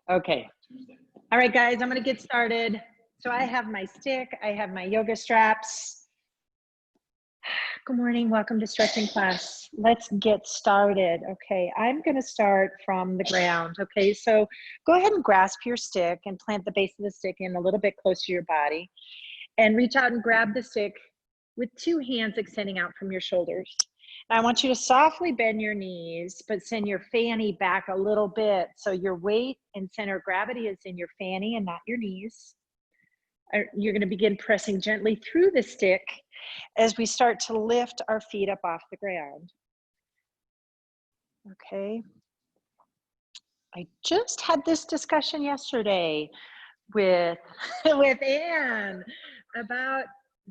Okay. All right, guys, I'm going to get started. So I have my stick. I have my yoga straps. Good morning. Welcome to stretching class. Let's get started. Okay, I'm going to start from the ground. Okay, so go ahead and grasp your stick and plant the base of the stick in a little bit close to your body. And reach out and grab the stick with two hands extending out from your shoulders. I want you to softly bend your knees, but send your fanny back a little bit. So your weight and center of gravity is in your fanny and not your knees. You're going to begin pressing gently through the stick as we start to lift our feet up off the ground. Okay. I just had this discussion yesterday with Anne about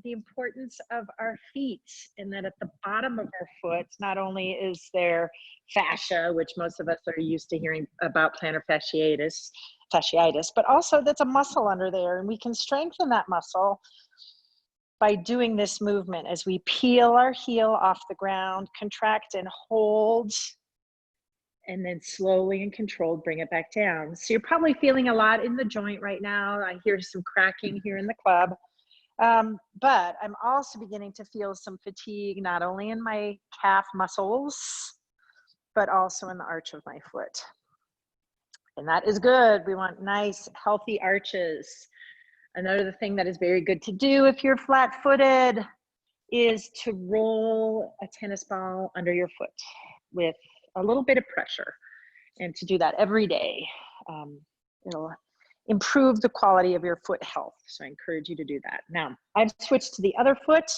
the importance of our feet, and that at the bottom of our foot, not only is there fascia, which most of us are used to hearing about plantar fasciitis, but also that's a muscle under there, and we can strengthen that muscle by doing this movement as we peel our heel off the ground, contract and hold, and then slowly and controlled bring it back down. So you're probably feeling a lot in the joint right now. I hear some cracking here in the club. But I'm also beginning to feel some fatigue, not only in my calf muscles, but also in the arch of my foot. And that is good. We want nice, healthy arches. Another thing that is very good to do if you're flat-footed is to roll a tennis ball under your foot with a little bit of pressure, and to do that every day. It'll improve the quality of your foot health. So I encourage you to do that. Now, I've switched to the other foot.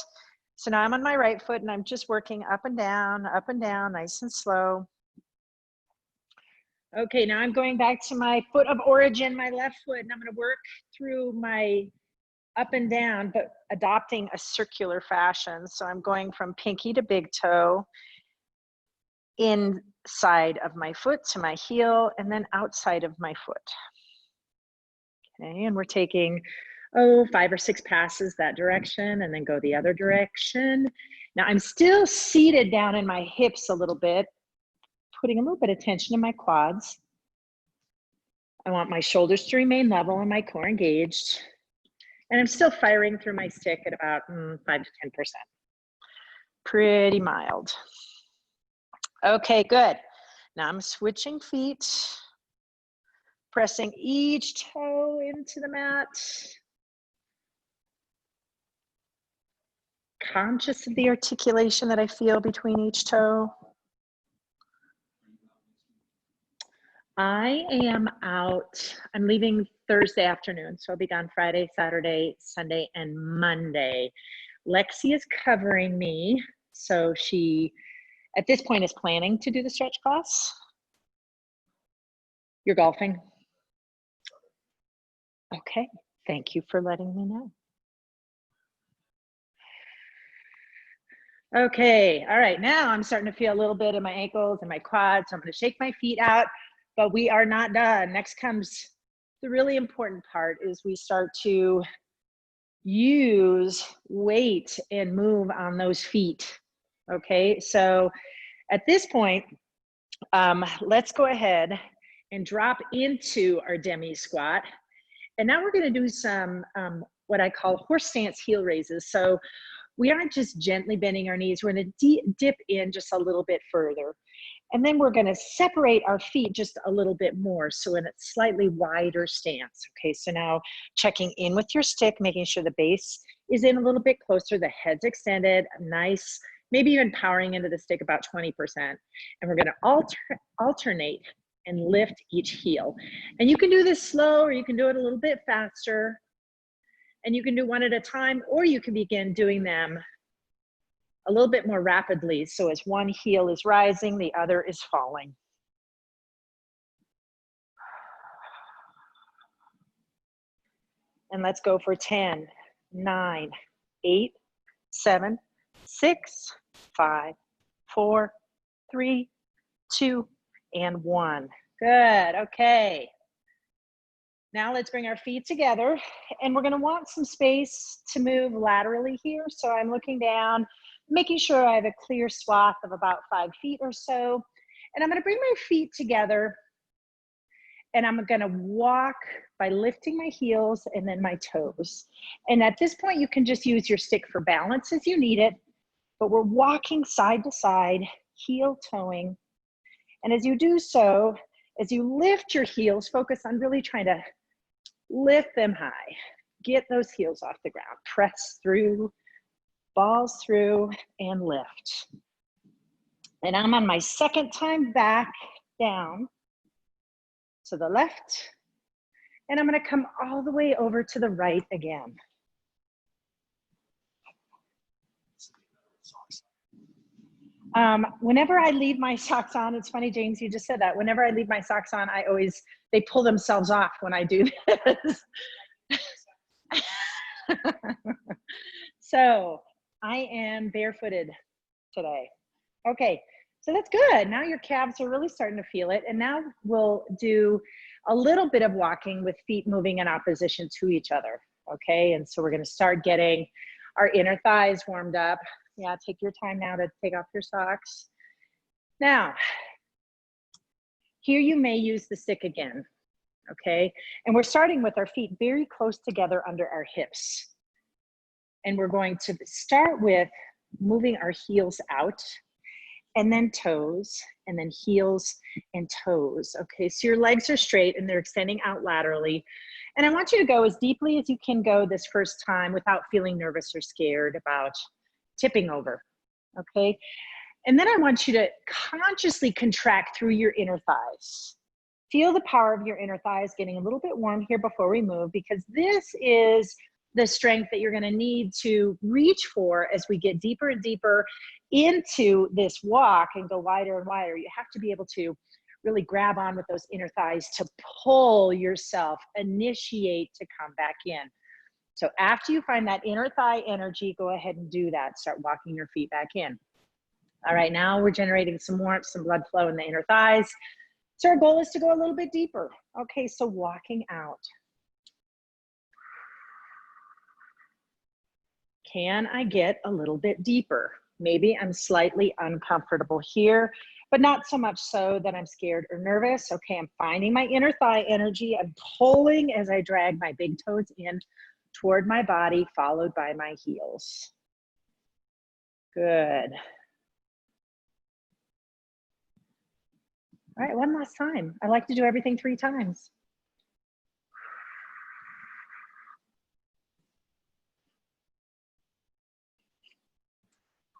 So now I'm on my right foot and I'm just working up and down, nice and slow. Okay, now I'm going back to my foot of origin, my left foot, and I'm going to work through my up and down, but adopting a circular fashion. So I'm going from pinky to big toe, inside of my foot to my heel, and then outside of my foot. Okay, and we're taking, 5 or 6 passes that direction, and then go the other direction. Now I'm still seated down in my hips a little bit, putting a little bit of tension in my quads. I want my shoulders to remain level and my core engaged. And I'm still firing through my stick at about 5 to 10%. Pretty mild. Okay, good. Now I'm switching feet, pressing each toe into the mat. Conscious of the articulation that I feel between each toe. I am out. I'm leaving Thursday afternoon, so I'll be gone Friday, Saturday, Sunday, and Monday. Lexi is covering me, so she, at this point, is planning to do the stretch class. You're golfing? Okay, thank you for letting me know. Okay, all right, now I'm starting to feel a little bit in my ankles and my quads, so I'm gonna shake my feet out, but we are not done. Next comes the really important part, is we start to use weight and move on those feet. Okay, so at this point, let's go ahead and drop into our demi squat. And now we're gonna do some what I call horse stance heel raises. So we aren't just gently bending our knees, we're gonna dip in just a little bit further. And then we're gonna separate our feet just a little bit more, so in a slightly wider stance. Okay, so now checking in with your stick, making sure the base is in a little bit closer, the head's extended, nice, maybe even powering into the stick about 20%. And we're gonna alternate and lift each heel. And you can do this slow, or you can do it a little bit faster. And you can do one at a time, or you can begin doing them a little bit more rapidly. So as one heel is rising, the other is falling. And let's go for 10, 9, 8, 7, 6, 5, 4, 3, 2, and 1. Good, okay. Now let's bring our feet together, and we're gonna want some space to move laterally here. So I'm looking down, making sure I have a clear swath of about 5 feet or so. And I'm gonna bring my feet together, And I'm gonna walk by lifting my heels and then my toes. And at this point, you can just use your stick for balance as you need it, but we're walking side to side, heel toeing. And as you do so, as you lift your heels, focus on really trying to lift them high. Get those heels off the ground. Press through, balls through, and lift. And I'm on my second time back down to the left. And I'm gonna come all the way over to the right again. Whenever I leave my socks on, it's funny, James, you just said that. Whenever I leave my socks on, they pull themselves off when I do this. So I am barefooted today. Okay, so that's good. Now your calves are really starting to feel it. And now we'll do a little bit of walking with feet moving in opposition to each other. Okay, and so we're gonna start getting our inner thighs warmed up. Yeah, take your time now to take off your socks. Now, here you may use the stick again, okay? And we're starting with our feet very close together under our hips. And we're going to start with moving our heels out and then toes and then heels and toes. Okay, so your legs are straight and they're extending out laterally. And I want you to go as deeply as you can go this first time without feeling nervous or scared about tipping over, okay? And then I want you to consciously contract through your inner thighs. Feel the power of your inner thighs getting a little bit warm here before we move, because this is the strength that you're gonna need to reach for as we get deeper and deeper into this walk and go wider and wider. You have to be able to really grab on with those inner thighs to pull yourself, initiate to come back in. So after you find that inner thigh energy, go ahead and do that. Start walking your feet back in. All right, now we're generating some warmth, some blood flow in the inner thighs. So our goal is to go a little bit deeper. Okay, so walking out. Can I get a little bit deeper? Maybe I'm slightly uncomfortable here, but not so much so that I'm scared or nervous. Okay, I'm finding my inner thigh energy. I'm pulling as I drag my big toes in toward my body, followed by my heels. Good. All right, one last time. I like to do everything 3 times.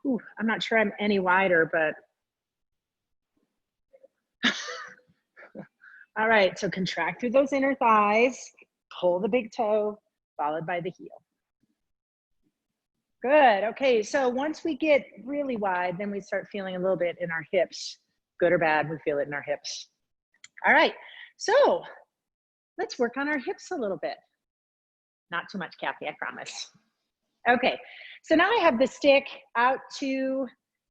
Whew, I'm not sure I'm any wider, but. All right, so contract through those inner thighs, pull the big toe, followed by the heel. Good, okay, so once we get really wide, then we start feeling a little bit in our hips. Good or bad, we feel it in our hips. All right, so let's work on our hips a little bit. Not too much, Kathy, I promise. Okay, so now I have the stick out to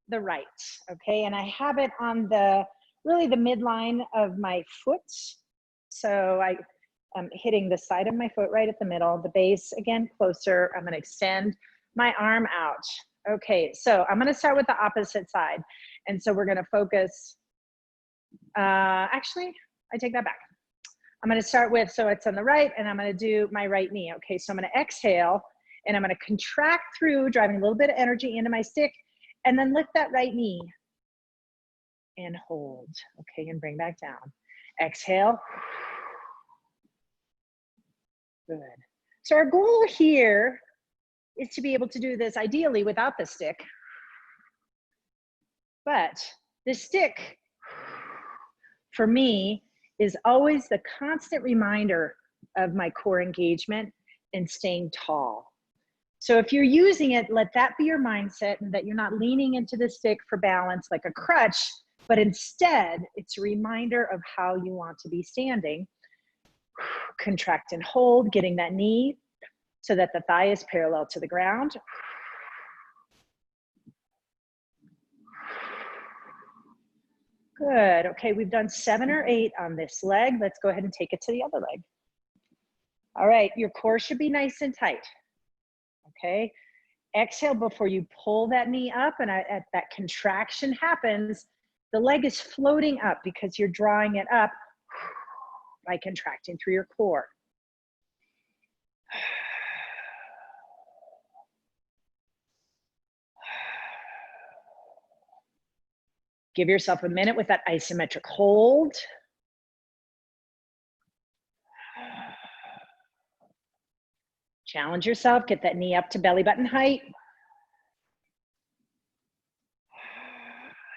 the right, okay, and I have it on really the midline of my foot. So I'm hitting the side of my foot right at the middle, the base again closer. I'm gonna extend my arm out. Okay, so I'm gonna start with the opposite side. And so we're gonna focus, actually, I take that back. I'm gonna start with, so it's on the right, and I'm gonna do my right knee. Okay, so I'm gonna exhale, and I'm gonna contract through, driving a little bit of energy into my stick, and then lift that right knee and hold. Okay, and bring back down. Exhale. Good. So our goal here is to be able to do this ideally without the stick. But the stick, for me, is always the constant reminder of my core engagement and staying tall. So if you're using it, let that be your mindset, and that you're not leaning into the stick for balance like a crutch, but instead it's a reminder of how you want to be standing. Contract and hold, getting that knee so that the thigh is parallel to the ground. Good, okay, we've done 7 or 8 on this leg. Let's go ahead and take it to the other leg. All right, your core should be nice and tight, okay? Exhale before you pull that knee up, and at that contraction happens, the leg is floating up because you're drawing it up by contracting through your core. Give yourself a minute with that isometric hold. Challenge yourself, get that knee up to belly button height.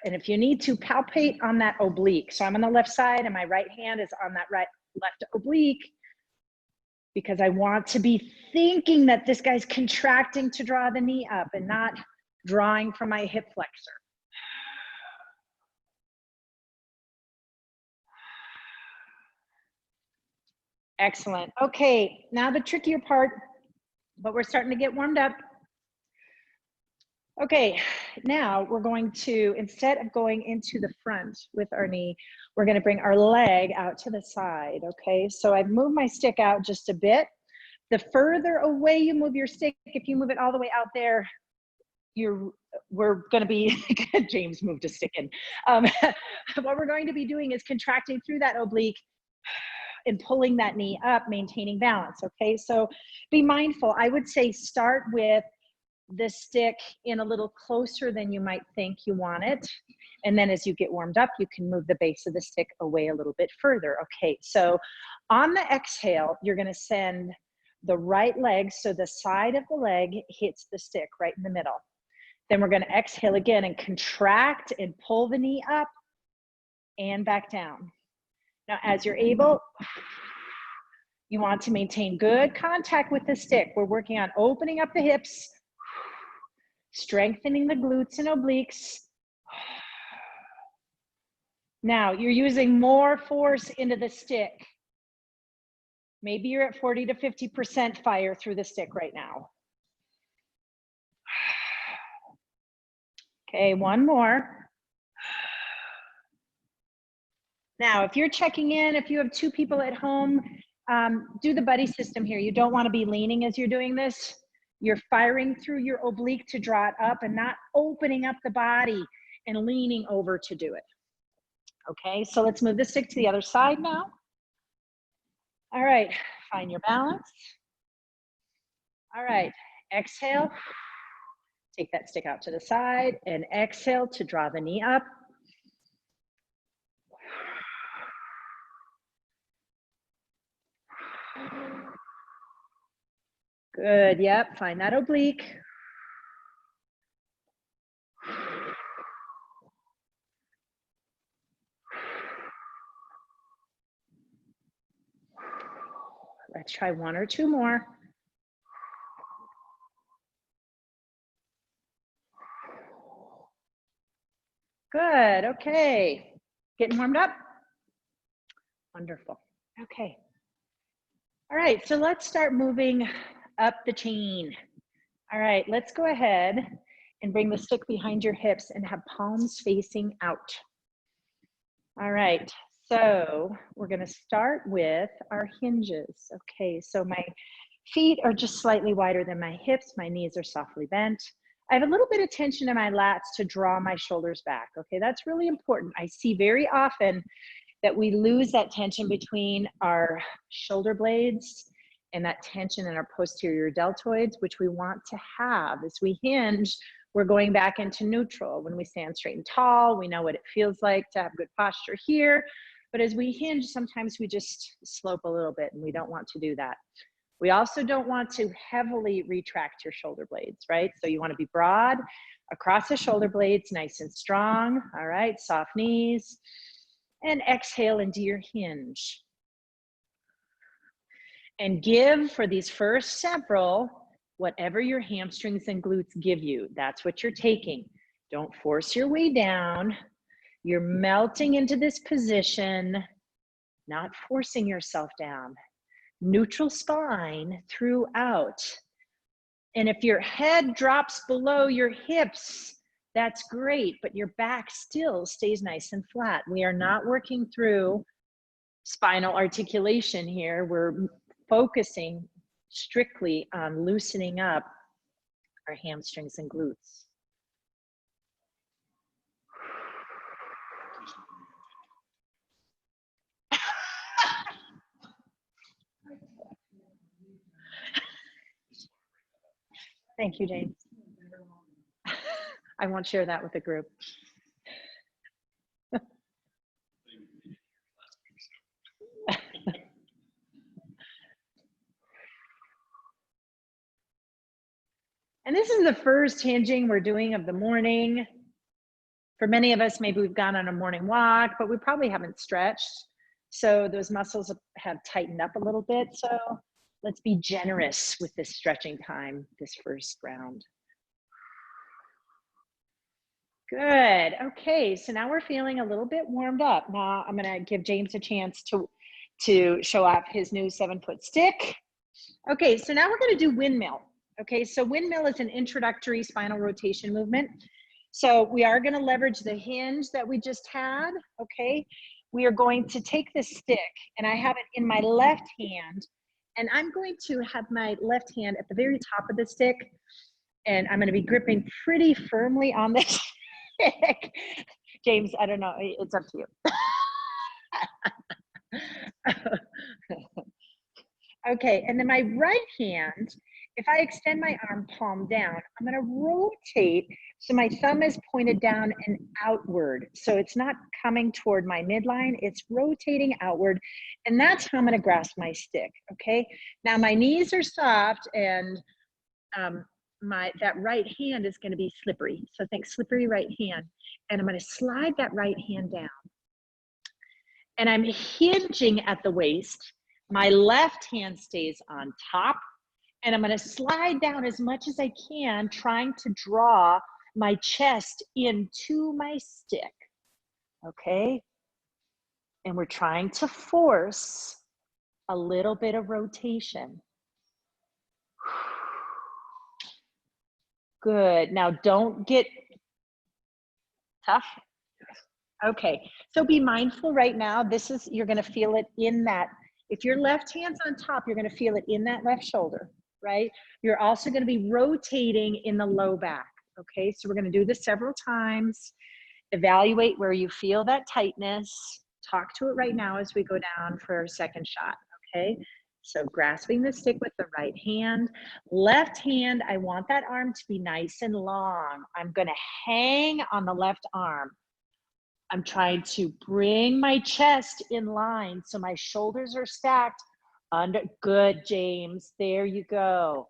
And if you need to, palpate on that oblique. So I'm on the left side and my right hand is on that left oblique, because I want to be thinking that this guy's contracting to draw the knee up and not drawing from my hip flexor. Excellent. Okay, now the trickier part, but we're starting to get warmed up. Okay, now we're going to, instead of going into the front with our knee, we're going to bring our leg out to the side, okay? So I've moved my stick out just a bit. The further away you move your stick, if you move it all the way out there, we're going to be, James moved a stick in. What we're going to be doing is contracting through that oblique and pulling that knee up, maintaining balance, okay? So be mindful. I would say start with the stick in a little closer than you might think you want it. And then as you get warmed up, you can move the base of the stick away a little bit further. Okay, so on the exhale, you're gonna send the right leg, so the side of the leg hits the stick right in the middle. Then we're gonna exhale again and contract and pull the knee up and back down. Now, as you're able, you want to maintain good contact with the stick. We're working on opening up the hips, strengthening the glutes and obliques. Now, you're using more force into the stick. Maybe you're at 40 to 50% fire through the stick right now. Okay, one more. Now, if you're checking in, if you have two people at home, do the buddy system here. You don't want to be leaning as you're doing this. You're firing through your oblique to draw it up and not opening up the body and leaning over to do it. Okay, so let's move the stick to the other side now. All right, find your balance. All right, exhale. Take that stick out to the side and exhale to draw the knee up. Good, yep, find that oblique. Let's try one or two more. Good, okay. Getting warmed up? Wonderful, okay. All right, so let's start moving up the chain. All right, let's go ahead and bring the stick behind your hips and have palms facing out. All right, so we're gonna start with our hinges. Okay, so my feet are just slightly wider than my hips, my knees are softly bent. I have a little bit of tension in my lats to draw my shoulders back. Okay, that's really important. I see very often that we lose that tension between our shoulder blades and that tension in our posterior deltoids, which we want to have. As we hinge, we're going back into neutral. When we stand straight and tall, we know what it feels like to have good posture here. But as we hinge, sometimes we just slope a little bit, and we don't want to do that. We also don't want to heavily retract your shoulder blades, right? So you want to be broad across the shoulder blades, nice and strong. All right, soft knees. And exhale into your hinge. And give for these first several whatever your hamstrings and glutes give you. That's what you're taking. Don't force your way down. You're melting into this position, not forcing yourself down. Neutral spine throughout. And if your head drops below your hips, that's great, but your back still stays nice and flat. We are not working through spinal articulation here. We're focusing strictly on loosening up our hamstrings and glutes. Thank you, James. I won't share that with the group. And this is the first hinging we're doing of the morning. For many of us, maybe we've gone on a morning walk, but we probably haven't stretched. So those muscles have tightened up a little bit. So let's be generous with this stretching time, this first round. Good. Okay, so now we're feeling a little bit warmed up. Now I'm gonna give James a chance to show off his new 7-foot stick. Okay, so now we're gonna do windmill. Okay, so windmill is an introductory spinal rotation movement. So we are gonna leverage the hinge that we just had, okay? We are going to take this stick, and I have it in my left hand, and I'm going to have my left hand at the very top of the stick, and I'm gonna be gripping pretty firmly on this stick. James, I don't know, it's up to you. Okay, and then my right hand, if I extend my arm palm down, I'm gonna rotate so my thumb is pointed down and outward. So it's not coming toward my midline, it's rotating outward. And that's how I'm gonna grasp my stick, okay? Now my knees are soft and that right hand is gonna be slippery. So think slippery right hand. And I'm gonna slide that right hand down. And I'm hinging at the waist. My left hand stays on top, and I'm gonna slide down as much as I can, trying to draw my chest into my stick, okay? And we're trying to force a little bit of rotation. Good, now don't get tough. Okay, so be mindful right now. You're gonna feel it in that. If your left hand's on top, you're gonna feel it in that left shoulder, right? You're also gonna be rotating in the low back, okay? So we're gonna do this several times. Evaluate where you feel that tightness. Talk to it right now as we go down for our second shot, okay? So grasping the stick with the right hand. Left hand, I want that arm to be nice and long. I'm gonna hang on the left arm. I'm trying to bring my chest in line so my shoulders are stacked under. Good, James. There you go.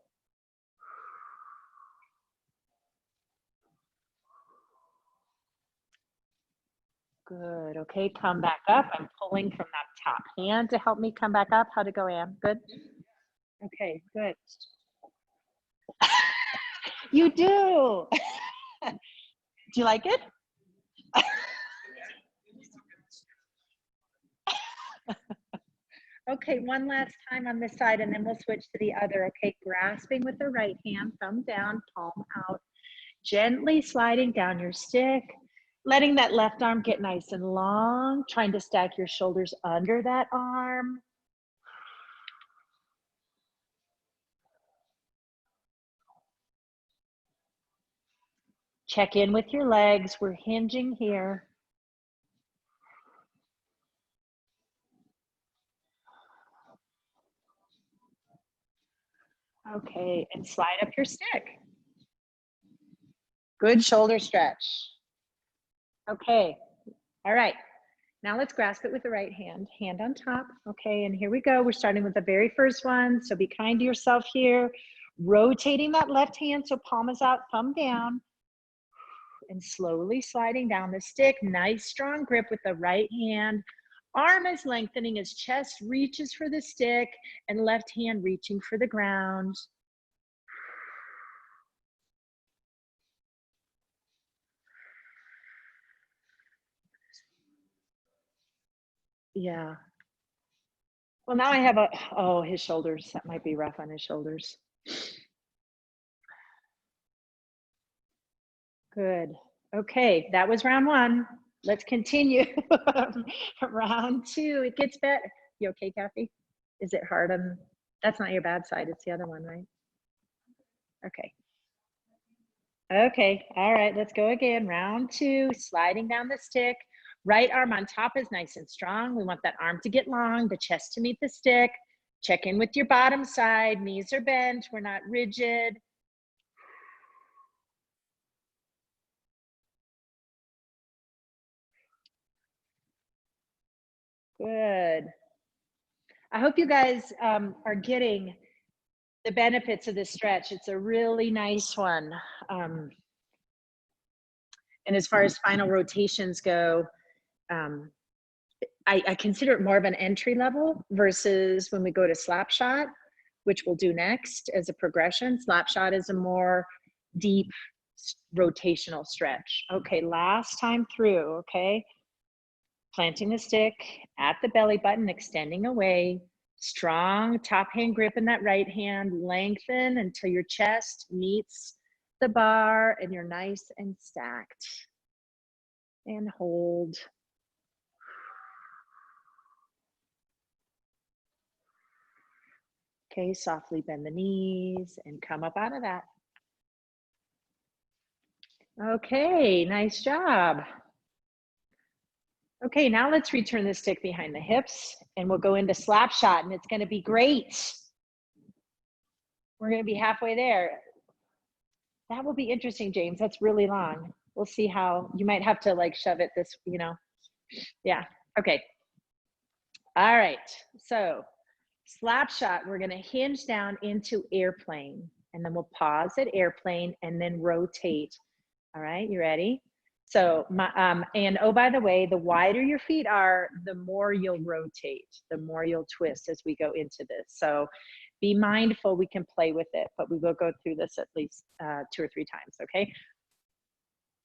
Good. Okay, come back up. I'm pulling from that top hand to help me come back up. How'd it go, Ann? Good? Okay, good. You do. Do you like it? Okay, one last time on this side and then we'll switch to the other. Okay, grasping with the right hand, thumb down, palm out, gently sliding down your stick, letting that left arm get nice and long, trying to stack your shoulders under that arm. Check in with your legs. We're hinging here. Okay, and slide up your stick. Good shoulder stretch. Okay, all right. Now let's grasp it with the right hand, hand on top. Okay, and here we go. We're starting with the very first one. So be kind to yourself here. Rotating that left hand so palm is out, thumb down. And slowly sliding down the stick. Nice strong grip with the right hand. Arm is lengthening as chest reaches for the stick and left hand reaching for the ground. Yeah. Well, now I have oh, his shoulders. That might be rough on his shoulders. Good. Okay, that was round one. Let's continue. Round two, it gets better. You okay, Kathy? Is it hard on, that's not your bad side, it's the other one, right? Okay. Okay, all right, let's go again. Round two, sliding down the stick. Right arm on top is nice and strong. We want that arm to get long, the chest to meet the stick. Check in with your bottom side. Knees are bent, we're not rigid. Good. I hope you guys are getting the benefits of this stretch. It's a really nice one. And as far as spinal rotations go, I consider it more of an entry level versus when we go to slap shot, which we'll do next as a progression. Slap shot is a more deep rotational stretch. Okay, last time through, okay? Planting the stick at the belly button, extending away, strong top hand grip in that right hand, lengthen until your chest meets the bar and you're nice and stacked. And hold. Okay, softly bend the knees and come up out of that. Okay, nice job. Okay, now let's return the stick behind the hips and we'll go into slap shot and it's gonna be great. We're gonna be halfway there. That will be interesting, James. That's really long. We'll see how, you might have to like shove it this, you know. Yeah, okay. All right, so slap shot, we're gonna hinge down into airplane and then we'll pause at airplane and then rotate. All right, you ready? So, and oh, by the way, the wider your feet are, the more you'll rotate, the more you'll twist as we go into this. So be mindful, we can play with it, but we will go through this at least 2 or 3 times, okay?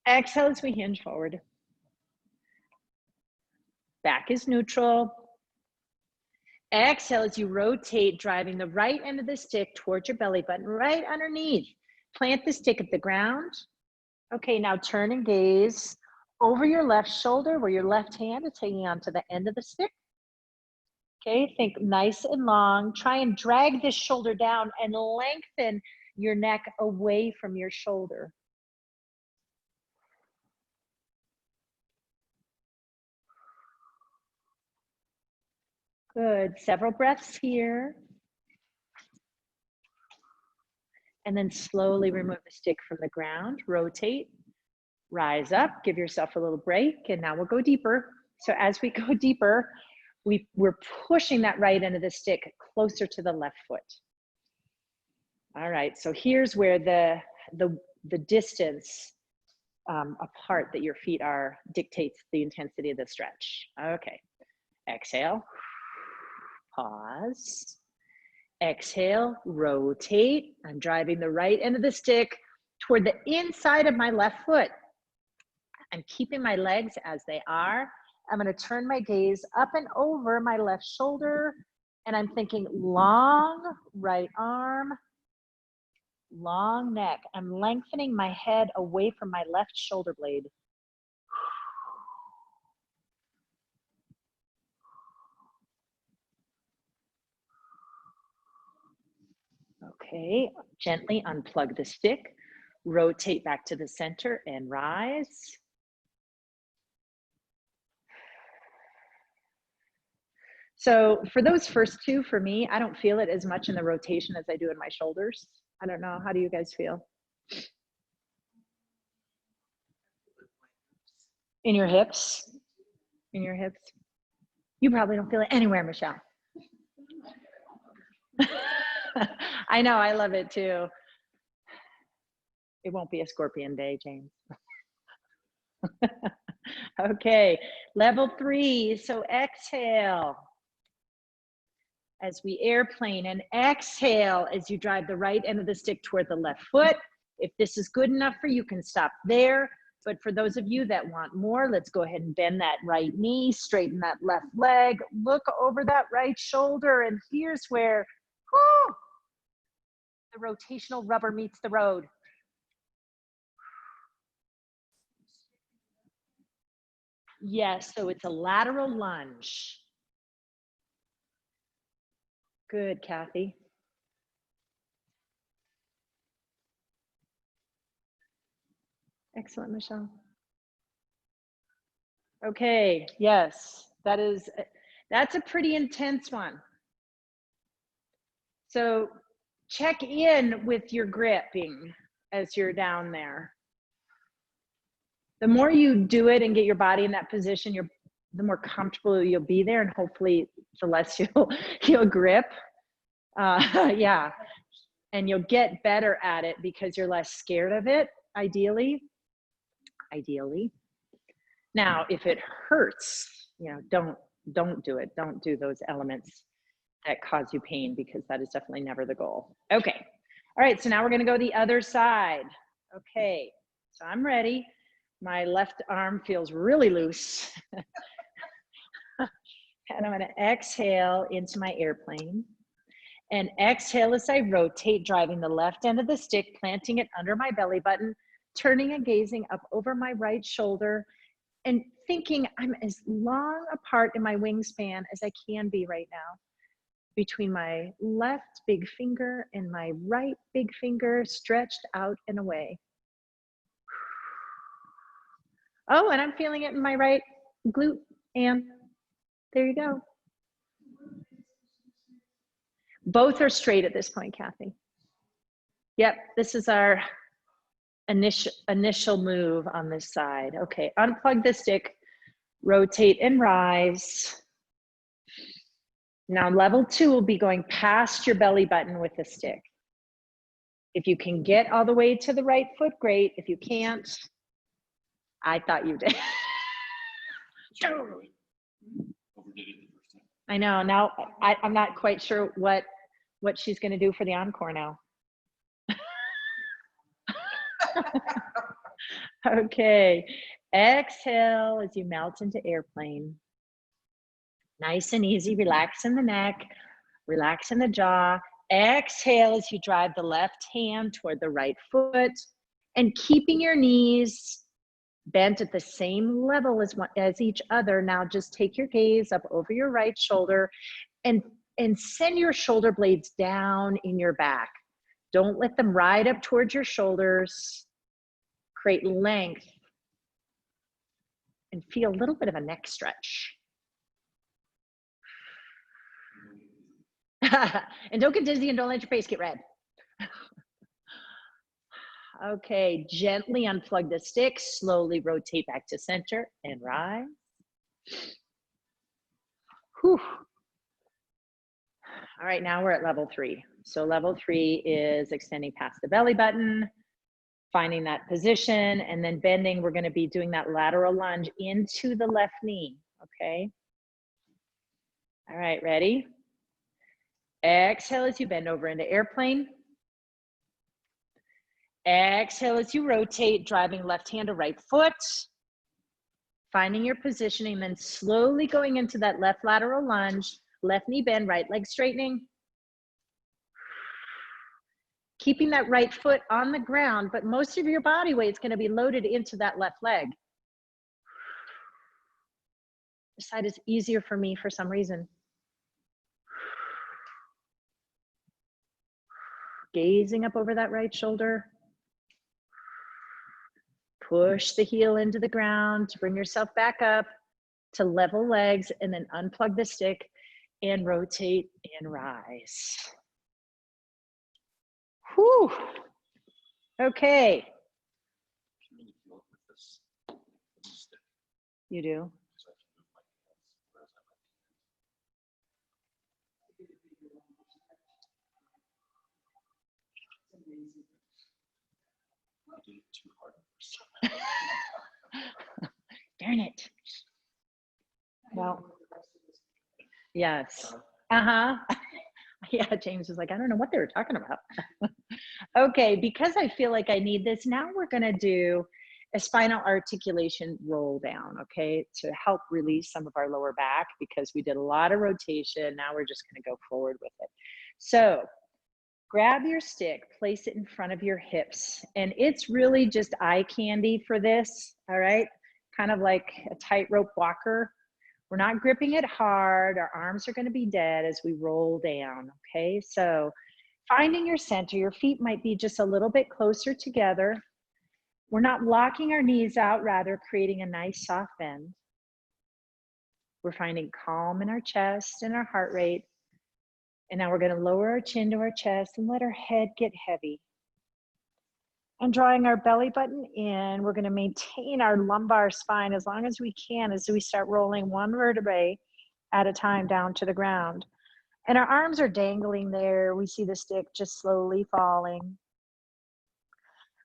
Exhale as we hinge forward. Back is neutral. Exhale as you rotate, driving the right end of the stick towards your belly button, right underneath. Plant the stick at the ground. Okay, now turn and gaze over your left shoulder where your left hand is hanging onto the end of the stick. Okay, think nice and long. Try and drag this shoulder down and lengthen your neck away from your shoulder. Good, several breaths here. And then slowly remove the stick from the ground, rotate, rise up, give yourself a little break, and now we'll go deeper. So as we go deeper, we're pushing that right end of the stick closer to the left foot. All right, so here's where the distance apart that your feet are dictates the intensity of the stretch. Okay, exhale, pause. Exhale, rotate. I'm driving the right end of the stick toward the inside of my left foot. I'm keeping my legs as they are. I'm going to turn my gaze up and over my left shoulder, and I'm thinking long right arm, long neck. I'm lengthening my head away from my left shoulder blade. Okay, gently unplug the stick, rotate back to the center and rise. So for those first two, for me, I don't feel it as much in the rotation as I do in my shoulders. I don't know, how do you guys feel? In your hips? In your hips? You probably don't feel it anywhere, Michelle. I know, I love it too. It won't be a scorpion day, James. Okay, level 3, so exhale as we airplane, and exhale as you drive the right end of the stick toward the left foot. If this is good enough for you, you can stop there. But for those of you that want more, let's go ahead and bend that right knee, straighten that left leg, look over that right shoulder, and here's where whoo, the rotational rubber meets the road. Yes, so it's a lateral lunge. Good, Kathy. Excellent, Michelle. Okay, yes, that's a pretty intense one. So check in with your gripping as you're down there. The more you do it and get your body in that position, the more comfortable you'll be there, and hopefully the less you'll grip. Yeah, and you'll get better at it because you're less scared of it, ideally. Now, if it hurts, you know, don't do it. Don't do those elements that cause you pain, because that is definitely never the goal. Okay. All right, so now we're gonna go the other side. Okay, so I'm ready. My left arm feels really loose. And I'm gonna exhale into my airplane. And exhale as I rotate, driving the left end of the stick, planting it under my belly button, turning and gazing up over my right shoulder, and thinking I'm as long apart in my wingspan as I can be right now, between my left big finger and my right big finger, stretched out and away. Oh, and I'm feeling it in my right glute, and there you go. Both are straight at this point, Kathy. Yep, this is our initial move on this side. Okay, unplug the stick, rotate and rise. Now level 2 will be going past your belly button with the stick. If you can get all the way to the right foot, great. If you can't, I thought you did. I know, now I'm not quite sure what she's gonna do for the encore now. Okay, exhale as you melt into airplane. Nice and easy, relax in the neck, relax in the jaw. Exhale as you drive the left hand toward the right foot, and keeping your knees bent at the same level as each other. Now just take your gaze up over your right shoulder and send your shoulder blades down in your back. Don't let them ride up towards your shoulders. Create length and feel a little bit of a neck stretch. And don't get dizzy, and don't let your face get red. Okay, gently unplug the stick, slowly rotate back to center and rise. Whew. All right, now we're at level 3. So level 3 is extending past the belly button, finding that position, and then bending. We're gonna be doing that lateral lunge into the left knee, okay? All right, ready? Exhale as you bend over into airplane. Exhale as you rotate, driving left hand to right foot. Finding your positioning, then slowly going into that left lateral lunge, left knee bend, right leg straightening. Keeping that right foot on the ground, but most of your body weight is gonna be loaded into that left leg. This side is easier for me for some reason. Gazing up over that right shoulder. Push the heel into the ground to bring yourself back up to level legs, and then unplug the stick and rotate and rise. Whew. Okay. You do? Darn it. Well, yes. Uh-huh. Yeah, James was like, I don't know what they were talking about. Okay, because I feel like I need this, now we're gonna do a spinal articulation roll down, okay, to help release some of our lower back, because we did a lot of rotation. Now we're just gonna go forward with it. So grab your stick, place it in front of your hips, and it's really just eye candy for this, all right? Kind of like a tightrope walker. We're not gripping it hard. Our arms are gonna be dead as we roll down, okay? So finding your center, your feet might be just a little bit closer together. We're not locking our knees out, rather creating a nice soft bend. We're finding calm in our chest and our heart rate. And now we're gonna lower our chin to our chest and let our head get heavy. And drawing our belly button in, we're going to maintain our lumbar spine as long as we can as we start rolling one vertebrae at a time down to the ground. And our arms are dangling there. We see the stick just slowly falling.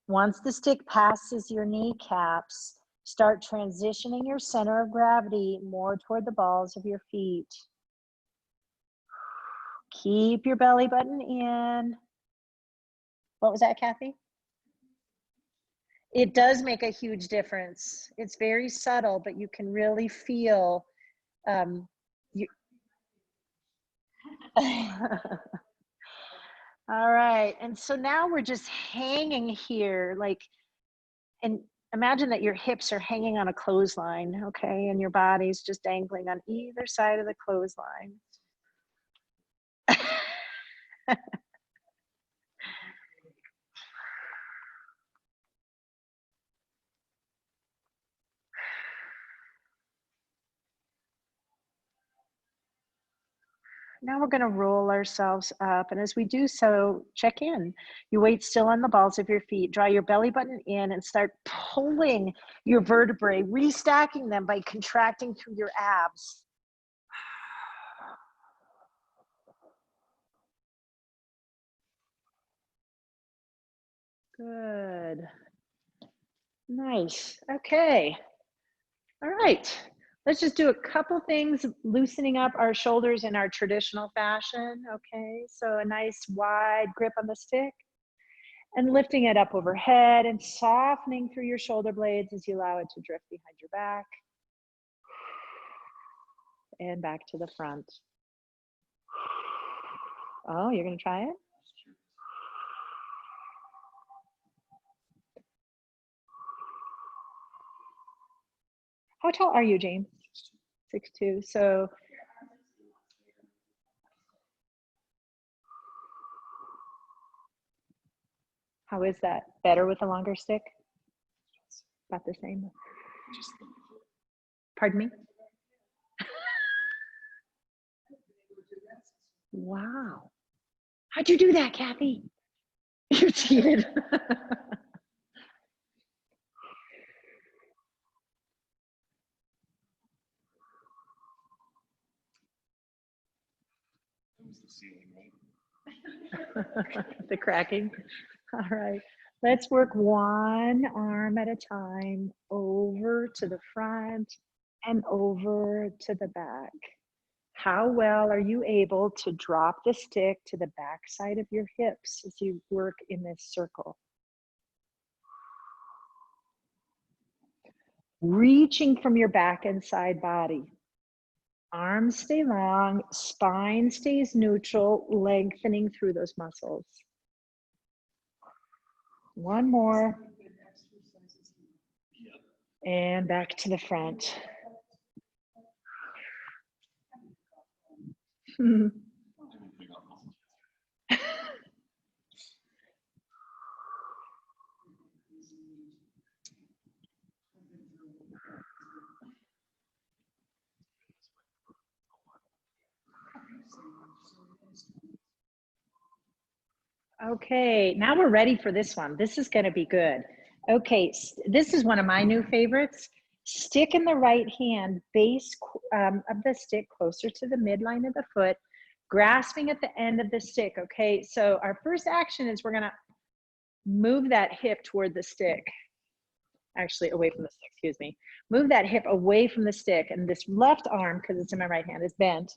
Once the stick passes your kneecaps, start transitioning your center of gravity more toward the balls of your feet. Keep your belly button in. What was that, Kathy? It does make a huge difference. It's very subtle, but you can really feel you. All right, and so now we're just hanging here, like, and imagine that your hips are hanging on a clothesline, okay, and your body's just dangling on either side of the clothesline. Now we're going to roll ourselves up. And as we do so, check in. Your weight still on the balls of your feet. Draw your belly button in and start pulling your vertebrae, restacking them by contracting through your abs. Good. Nice. Okay. All right. Let's just do a couple things, loosening up our shoulders in our traditional fashion. Okay. So a nice wide grip on the stick and lifting it up overhead and softening through your shoulder blades as you allow it to drift behind your back and back to the front. Oh, you're going to try it? How tall are you, James? 6'2". So how is that? Better with a longer stick? About the same? Pardon me? Wow. How'd you do that, Kathy? You cheated. The cracking. All right. Let's work one arm at a time over to the front and over to the back. How well are you able to drop the stick to the back side of your hips as you work in this circle? Reaching from your back and side body. Arms stay long, spine stays neutral, lengthening through those muscles. One more. And back to the front. Okay, now we're ready for this one. This is going to be good. Okay, this is one of my new favorites. Stick in the right hand, base of the stick closer to the midline of the foot, grasping at the end of the stick. Okay, so our first action is we're going to move that hip toward the stick. Actually, away from the stick, excuse me. Move that hip away from the stick, and this left arm, because it's in my right hand, is bent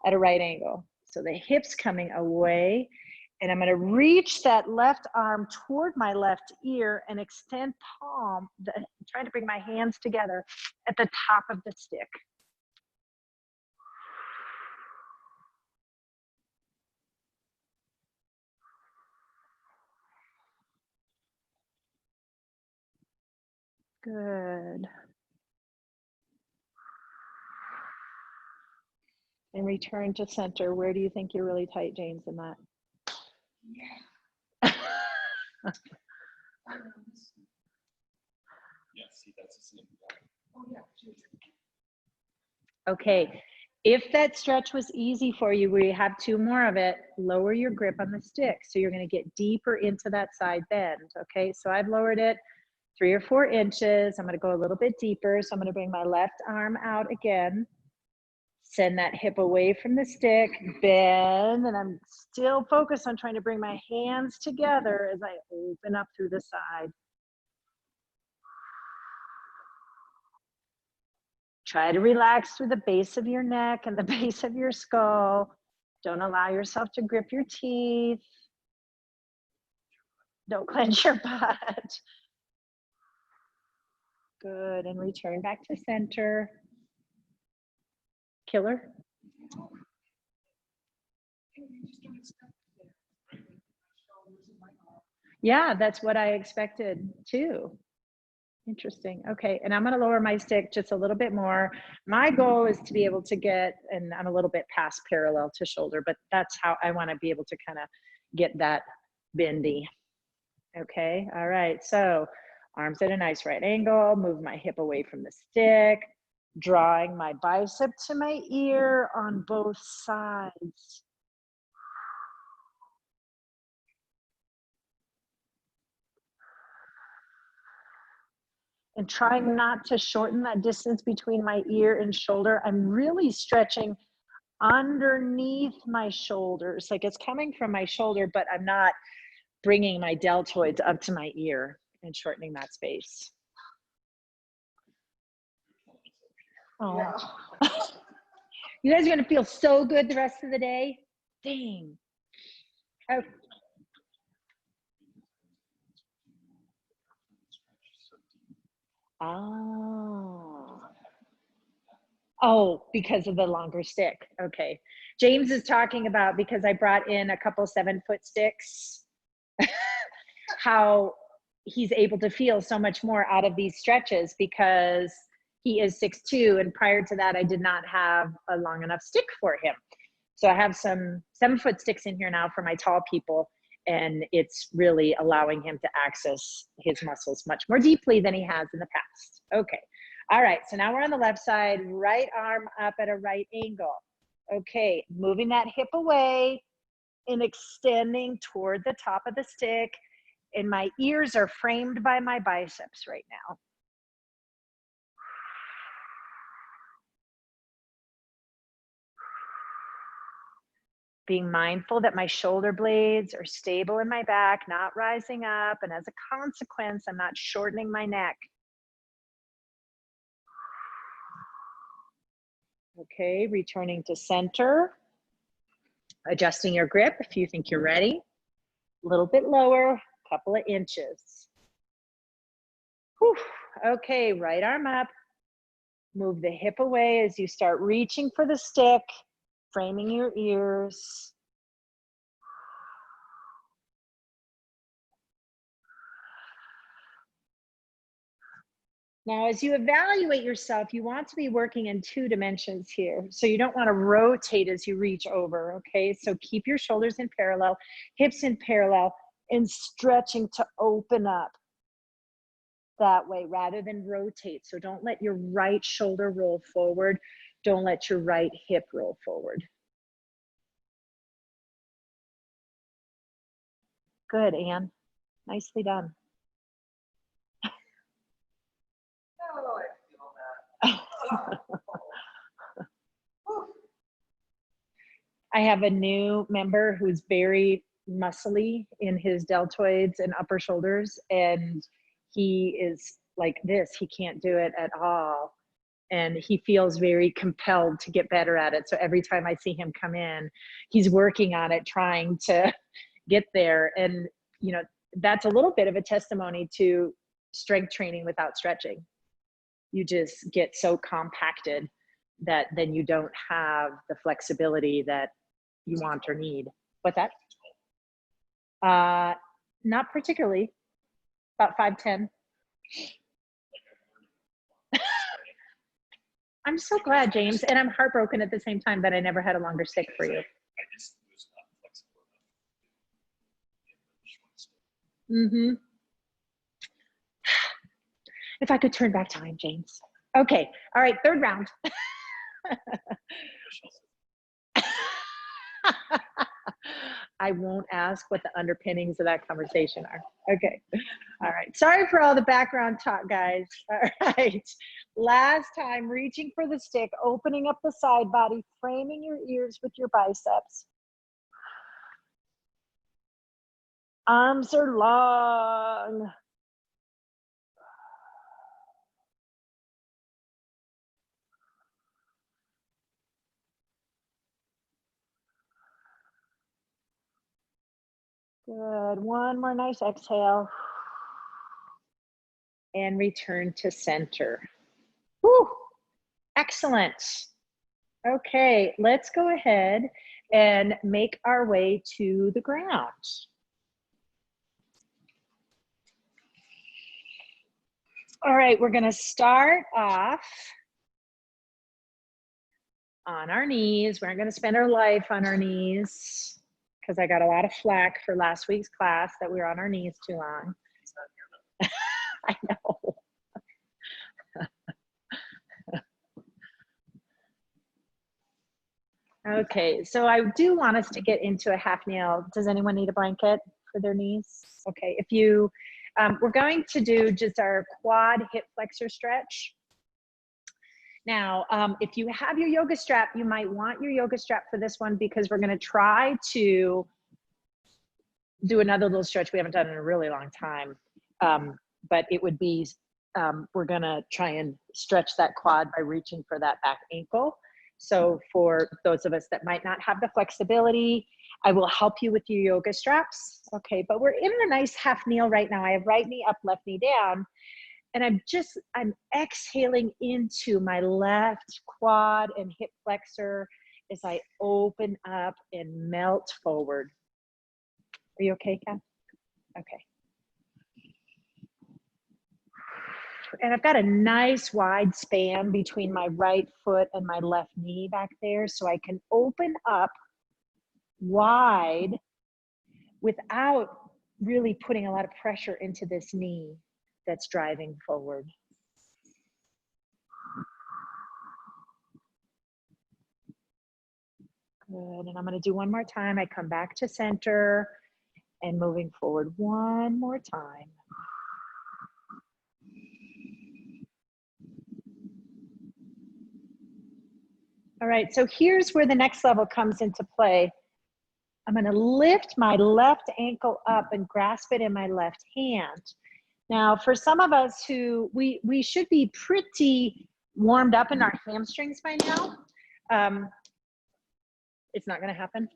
at a right angle. So the hip's coming away, and I'm going to reach that left arm toward my left ear and extend palm, trying to bring my hands together at the top of the stick. Good. And return to center. Where do you think you're really tight, James, in that? Yeah. Okay, If that stretch was easy for you, where you have two more of it, lower your grip on the stick. So you're going to get deeper into that side bend. Okay, so I've lowered it 3 or 4 inches. I'm going to go a little bit deeper. So I'm going to bring my left arm out again. Send that hip away from the stick, bend, and I'm still focused on trying to bring my hands together as I open up through the side. Try to relax through the base of your neck and the base of your skull. Don't allow yourself to grip your teeth. Don't clench your butt. Good, and return back to center. Killer. Yeah, that's what I expected too. Interesting. Okay, and I'm going to lower my stick just a little bit more. My goal is to be able to get, and I'm a little bit past parallel to shoulder, but that's how I want to be able to kind of get that bendy. Okay, all right, so arms at a nice right angle, move my hip away from the stick, drawing my bicep to my ear on both sides. And trying not to shorten that distance between my ear and shoulder. I'm really stretching underneath my shoulders. Like it's coming from my shoulder, but I'm not bringing my deltoids up to my ear and shortening that space. Oh. You guys are gonna feel so good the rest of the day. Dang. Oh. Oh. Oh, because of the longer stick. Okay. James is talking about, because I brought in a couple 7-foot sticks, how he's able to feel so much more out of these stretches because he is 6'2", and prior to that, I did not have a long enough stick for him. So I have some 7-foot sticks in here now for my tall people, and it's really allowing him to access his muscles much more deeply than he has in the past. Okay. All right, so now we're on the left side, right arm up at a right angle. Okay, moving that hip away and extending toward the top of the stick. And my ears are framed by my biceps right now. Being mindful that my shoulder blades are stable in my back, not rising up. And as a consequence, I'm not shortening my neck. Okay, returning to center. Adjusting your grip if you think you're ready. A little bit lower, a couple of inches. Whew. Okay, right arm up. Move the hip away as you start reaching for the stick, framing your ears. Now, as you evaluate yourself, you want to be working in 2 dimensions here. So you don't want to rotate as you reach over, okay? So keep your shoulders in parallel, hips in parallel, and stretching to open up that way rather than rotate. So don't let your right shoulder roll forward. Don't let your right hip roll forward. Good, Anne. Nicely done. I have a new member who's very muscly in his deltoids and upper shoulders, and he is like this. He can't do it at all. And he feels very compelled to get better at it. So every time I see him come in, he's working on it, trying to get there. And, you know, that's a little bit of a testimony to strength training without stretching. You just get so compacted that then you don't have the flexibility that you want or need. What's that? Not particularly, about 5'10". I'm so glad, James, and I'm heartbroken at the same time that I never had a longer stick for you. Mm-hmm. If I could turn back time, James. Okay, all right, third round. I won't ask what the underpinnings of that conversation are. Okay. All right. Sorry for all the background talk, guys. All right. Last time, reaching for the stick, opening up the side body, framing your ears with your biceps. Arms are long. Good. One more nice exhale. And return to center. Whew. Excellent. Okay, let's go ahead and make our way to the ground. All right, we're gonna start off on our knees. We aren't gonna spend our life on our knees because I got a lot of flack for last week's class that we were on our knees too long. I know. Okay, so I do want us to get into a half kneel. Does anyone need a blanket for their knees? Okay, if you, we're going to do just our quad hip flexor stretch. Now, if you have your yoga strap, you might want your yoga strap for this one because we're gonna try to do another little stretch we haven't done in a really long time. But it would be, we're gonna try and stretch that quad by reaching for that back ankle. So for those of us that might not have the flexibility, I will help you with your yoga straps. Okay, but we're in a nice half kneel right now. I have right knee up, left knee down. And I'm exhaling into my left quad and hip flexor as I open up and melt forward. Are you okay, Kat? Okay. And I've got a nice wide span between my right foot and my left knee back there, so I can open up wide without really putting a lot of pressure into this knee that's driving forward. Good, and I'm gonna do one more time. I come back to center and moving forward one more time. All right, so here's where the next level comes into play. I'm gonna lift my left ankle up and grasp it in my left hand. Now, for some of us who, we should be pretty warmed up in our hamstrings by now. It's not gonna happen?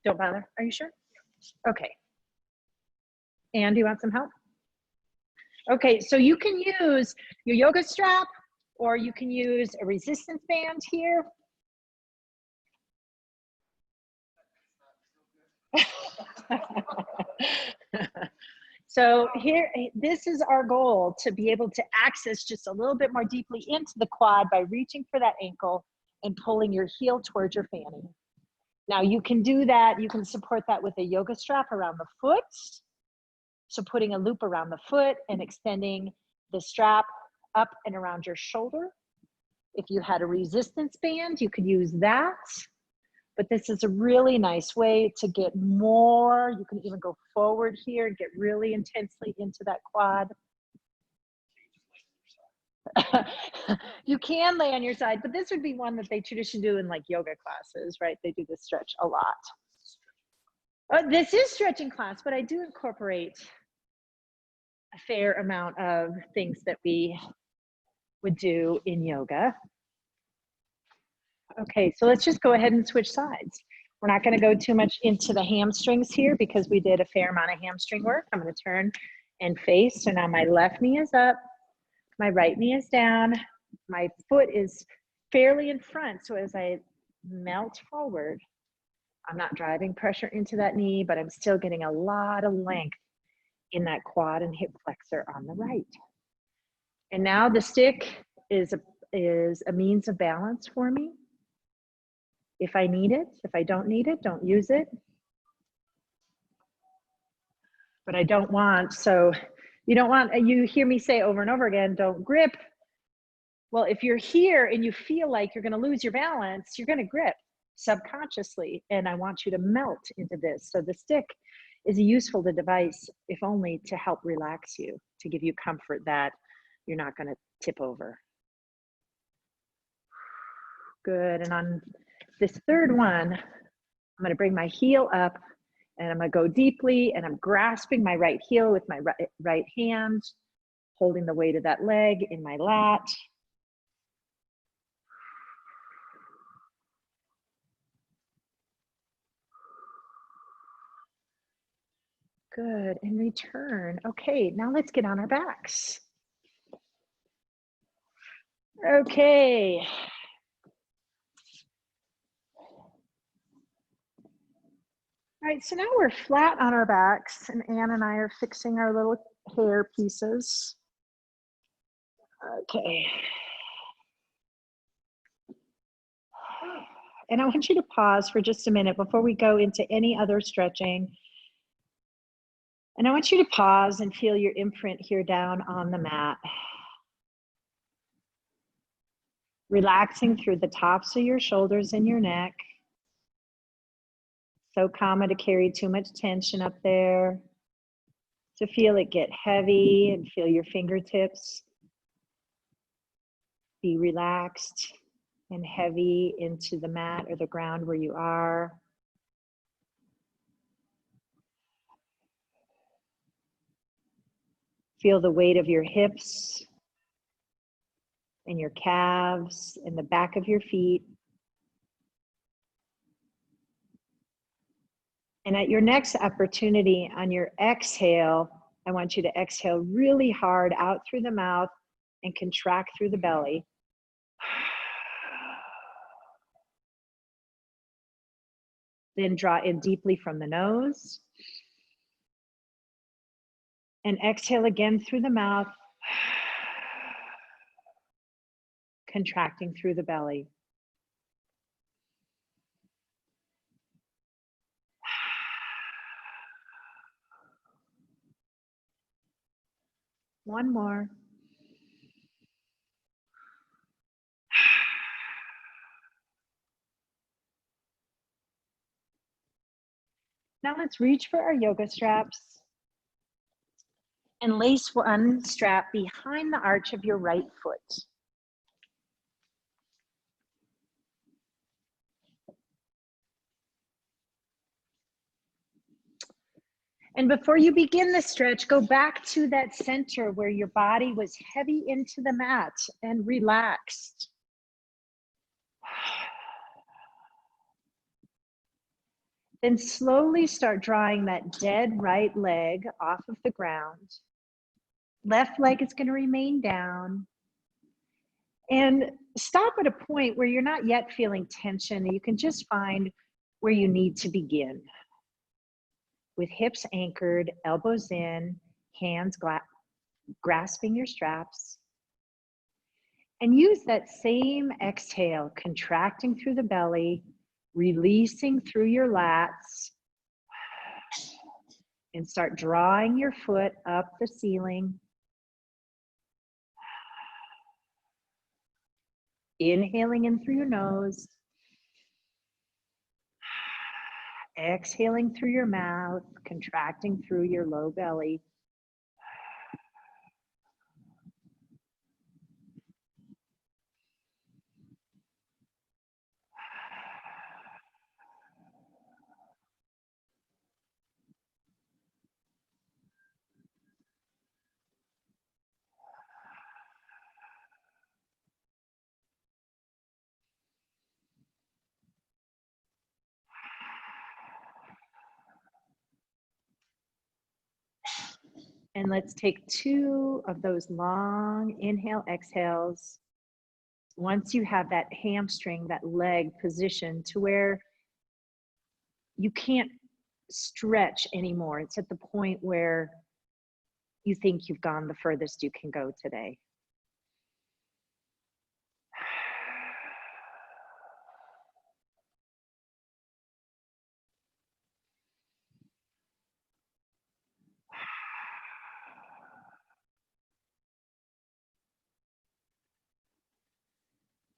Don't bother, are you sure? Okay. And do you want some help? Okay, so you can use your yoga strap or you can use a resistance band here. So here, this is our goal, to be able to access just a little bit more deeply into the quad by reaching for that ankle and pulling your heel towards your fanny. Now you can do that, you can support that with a yoga strap around the foot. So putting a loop around the foot and extending the strap up and around your shoulder. If you had a resistance band, you could use that. But this is a really nice way to get more. You can even go forward here and get really intensely into that quad. You can lay on your side, but this would be one that they traditionally do in like yoga classes, right? They do this stretch a lot. This is stretching class, but I do incorporate a fair amount of things that we would do in yoga. Okay, so let's just go ahead and switch sides. We're not going to go too much into the hamstrings here because we did a fair amount of hamstring work. I'm going to turn and face. So now my left knee is up, my right knee is down, my foot is fairly in front. So as I melt forward, I'm not driving pressure into that knee, but I'm still getting a lot of length in that quad and hip flexor on the right. And now the stick is a means of balance for me. If I need it, if I don't need it, don't use it. But I don't want, so you don't want, you hear me say over and over again, don't grip Well, if you're here and you feel like you're going to lose your balance, you're going to grip subconsciously. And I want you to melt into this. So the stick is a useful device, if only to help relax you, to give you comfort that you're not going to tip over. Good. And on this third one, I'm going to bring my heel up and I'm going to go deeply, and I'm grasping my right heel with my right hand, holding the weight of that leg in my lat. Good, and return. Okay, now let's get on our backs. Okay. All right, so now we're flat on our backs, and Anne and I are fixing our little hair pieces. Okay. And I want you to pause for just a minute before we go into any other stretching. And I want you to pause and feel your imprint here down on the mat. Relaxing through the tops of your shoulders and your neck. So common to carry too much tension up there. To feel it get heavy and feel your fingertips be relaxed and heavy into the mat or the ground where you are. Feel the weight of your hips and your calves and the back of your feet. And at your next opportunity on your exhale, I want you to exhale really hard out through the mouth and contract through the belly. Then draw in deeply from the nose. And exhale again through the mouth, contracting through the belly. One more. Now let's reach for our yoga straps and lace one strap behind the arch of your right foot. And before you begin the stretch, go back to that center where your body was heavy into the mat and relaxed. Then slowly start drawing that dead right leg off of the ground. Left leg is going to remain down. And stop at a point where you're not yet feeling tension. You can just find where you need to begin. With hips anchored, elbows in, hands grasping your straps. And use that same exhale, contracting through the belly, releasing through your lats. And start drawing your foot up the ceiling. Inhaling in through your nose. Exhaling through your mouth, contracting through your low belly. And let's take 2 of those long inhale, exhales. Once you have that hamstring, that leg positioned to where you can't stretch anymore. It's at the point where you think you've gone the furthest you can go today.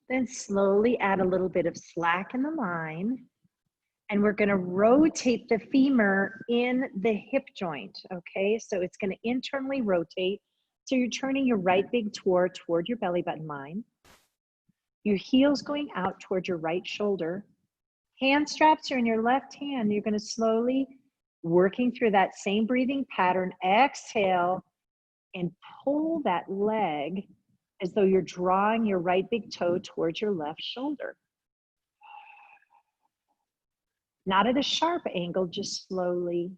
Then slowly add a little bit of slack in the line. And we're going to rotate the femur in the hip joint, okay? So it's going to internally rotate. So you're turning your right big toe toward your belly button line. Your heel's going out toward your right shoulder. Hand straps are in your left hand. You're going to slowly, working through that same breathing pattern, exhale and pull that leg as though you're drawing your right big toe towards your left shoulder. Not at a sharp angle, just slowly.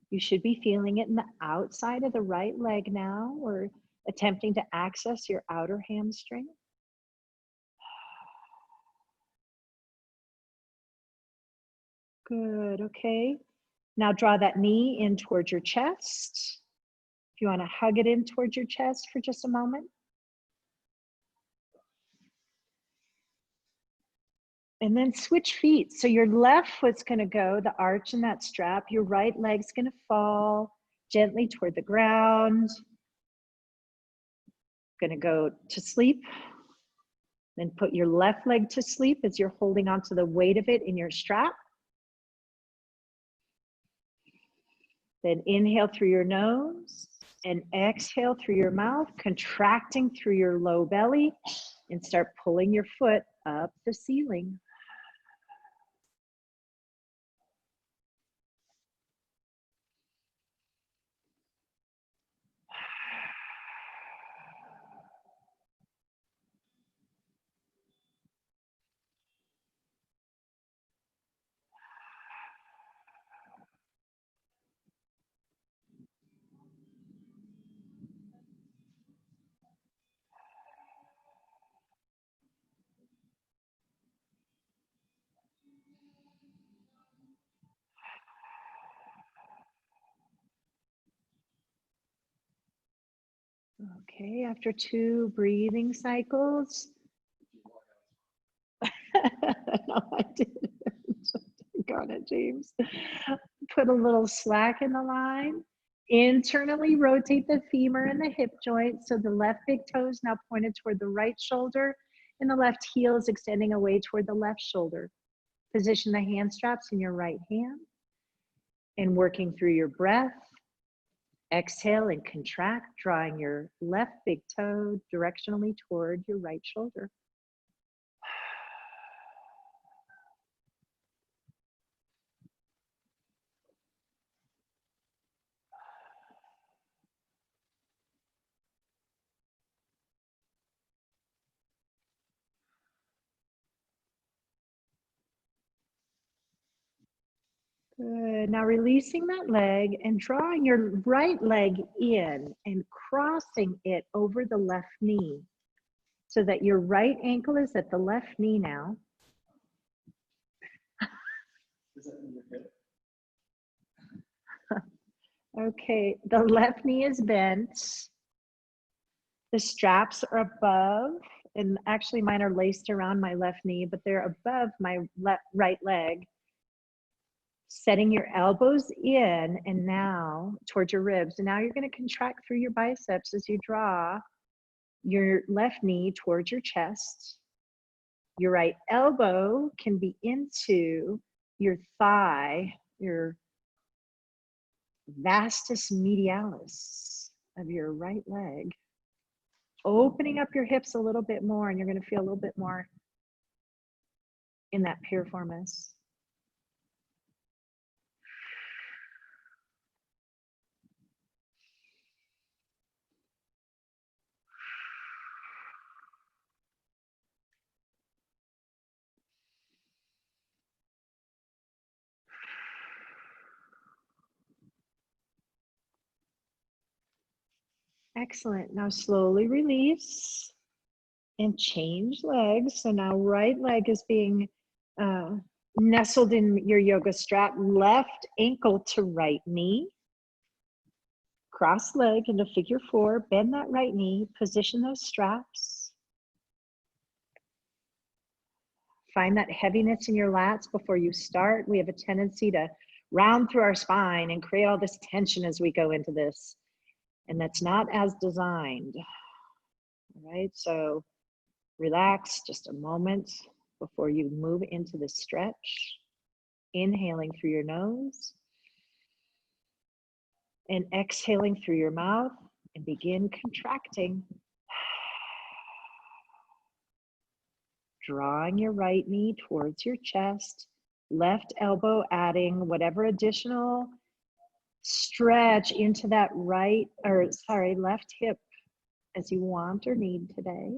You should be feeling it in the outside of the right leg now, or attempting to access your outer hamstring. Good, okay. Now draw that knee in towards your chest. If you want to hug it in towards your chest for just a moment. And then switch feet. So your left foot's going to go, the arch in that strap. Your right leg's going to fall gently toward the ground. Going to go to sleep. Then put your left leg to sleep as you're holding onto the weight of it in your strap. Then inhale through your nose and exhale through your mouth, contracting through your low belly, and start pulling your foot up the ceiling. Okay, after 2 breathing cycles. No, I didn't. Got it, James. Put a little slack in the line. Internally rotate the femur and the hip joint. So the left big toe is now pointed toward the right shoulder and the left heel is extending away toward the left shoulder. Position the hand straps in your right hand and working through your breath. Exhale and contract, drawing your left big toe directionally toward your right shoulder. Good. Now releasing that leg and drawing your right leg in and crossing it over the left knee so that your right ankle is at the left knee now. Okay, the left knee is bent. The straps are above, and actually mine are laced around my left knee, but they're above my right leg. Setting your elbows in and now towards your ribs. And now you're going to contract through your biceps as you draw your left knee towards your chest. Your right elbow can be into your thigh, your vastus medialis of your right leg. Opening up your hips a little bit more, and you're going to feel a little bit more in that piriformis. Excellent. Now slowly release and change legs. So now right leg is being nestled in your yoga strap, left ankle to right knee. Cross leg into figure 4, bend that right knee, position those straps. Find that heaviness in your lats before you start. We have a tendency to round through our spine and create all this tension as we go into this. And that's not as designed. All right, so relax just a moment before you move into the stretch. Inhaling through your nose and exhaling through your mouth, and begin contracting. Drawing your right knee towards your chest, left elbow adding whatever additional stretch into that left hip as you want or need today.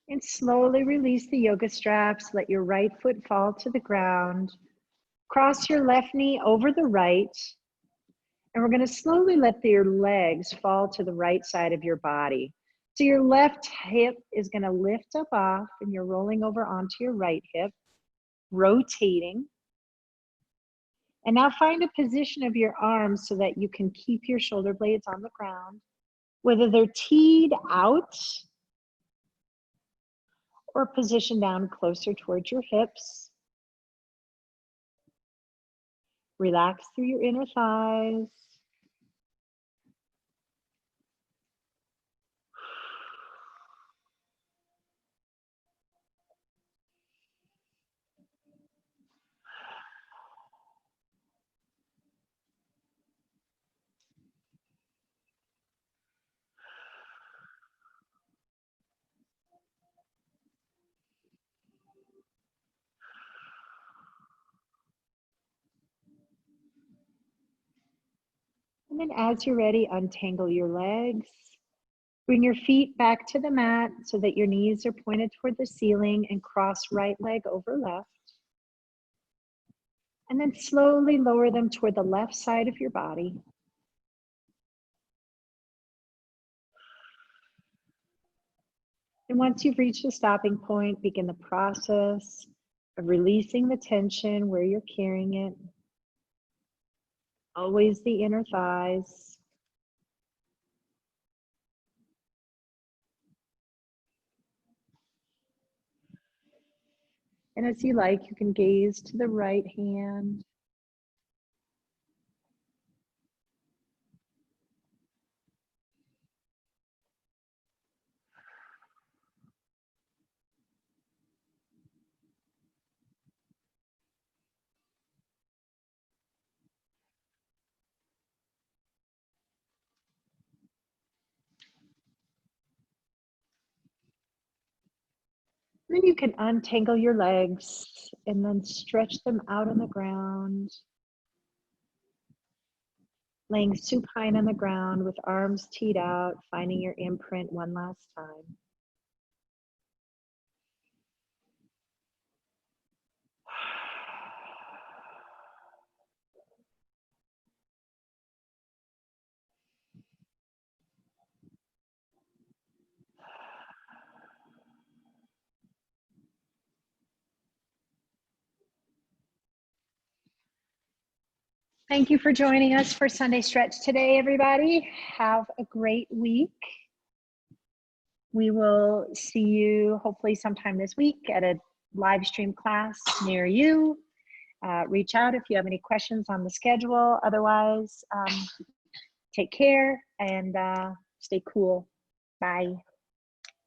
And slowly release the yoga straps. Let your right foot fall to the ground. Cross your left knee over the right. And we're going to slowly let your legs fall to the right side of your body. So your left hip is going to lift up off, and you're rolling over onto your right hip, rotating. And now find a position of your arms so that you can keep your shoulder blades on the ground, whether they're teed out or positioned down closer towards your hips. Relax through your inner thighs. And then as you're ready, untangle your legs. Bring your feet back to the mat so that your knees are pointed toward the ceiling, and cross right leg over left. And then slowly lower them toward the left side of your body. And once you've reached the stopping point, begin the process of releasing the tension where you're carrying it. Always the inner thighs. And as you like, you can gaze to the right hand. Then you can untangle your legs and then stretch them out on the ground. Laying supine on the ground with arms teed out, finding your imprint one last time. Thank you for joining us for Sunday Stretch today, everybody. Have a great week. We will see you hopefully sometime this week at a live stream class near you. Reach out if you have any questions on the schedule. Otherwise, take care and stay cool. Bye.